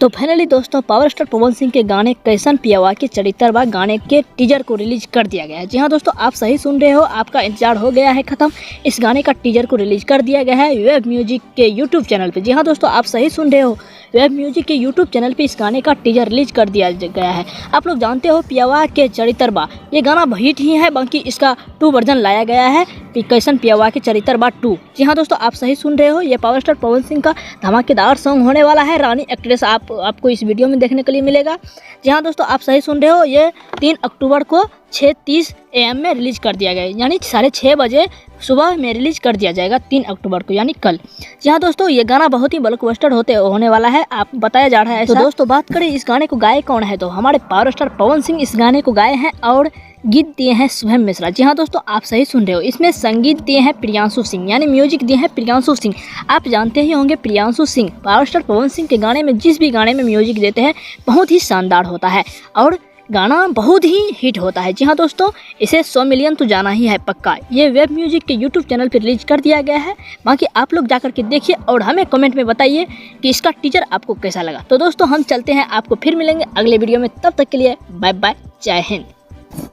तो फाइनली दोस्तों power star Pawan Singh के गाने कैसन पियावा के चरित्रवा गाने के टीजर को रिलीज कर दिया गया है। जी हाँ दोस्तों, आप सही सुन रहे हो, आपका इंतजार हो गया है खत्म। इस गाने का टीजर को रिलीज कर दिया गया है वेब म्यूजिक के यूट्यूब चैनल पे। जी हाँ दोस्तों, आप सही सुन रहे हो, वेब म्यूजिक के यूट्यूब चैनल पे इस गाने का टीजर रिलीज कर दिया गया है। आप लोग जानते हो पियावा के चरित्रवा ये गाना हिट ही है, बाकी इसका 2 वर्जन लाया गया है, कैसन पियावा के चरित्रवा 2। जी हाँ दोस्तों, आप सही सुन रहे हो, ये पावर स्टार पवन सिंह का धमाकेदार सॉन्ग होने वाला है। रानी एक्ट्रेस आपको इस वीडियो में देखने के लिए मिलेगा। जी हाँ दोस्तों, आप सही सुन रहे हो, ये 3 अक्टूबर को 6:30 AM में रिलीज कर दिया गया है, यानी 6:30 बजे सुबह में रिलीज कर दिया जाएगा 3 अक्टूबर को, यानी कल। जी हाँ दोस्तों, ये गाना बहुत ही ब्लॉकबस्टर होने वाला है, आप बताया जा रहा है ऐसा। तो दोस्तों बात करें इस गाने को गाए कौन है, तो हमारे पावर स्टार पवन सिंह इस गाने को गाए हैं और गीत दिए हैं शुभम मिश्रा। जी हाँ दोस्तों, आप सही सुन रहे हो, इसमें संगीत दिए हैं प्रियांशु सिंह, यानी म्यूजिक दिए हैं प्रियांशु सिंह। आप जानते ही होंगे प्रियांशु सिंह पावर स्टार पवन सिंह के गाने में जिस भी गाने में म्यूजिक देते हैं बहुत ही शानदार होता है और गाना बहुत ही हिट होता है। जी हाँ दोस्तों, इसे 100 मिलियन तो जाना ही है पक्का। ये वेब म्यूजिक के यूट्यूब चैनल पर रिलीज कर दिया गया है, बाकी आप लोग जाकर के देखिए और हमें कमेंट में बताइए कि इसका टीजर आपको कैसा लगा। तो दोस्तों हम चलते हैं, आपको फिर मिलेंगे अगले वीडियो में, तब तक के लिए बाय बाय, जय हिंद।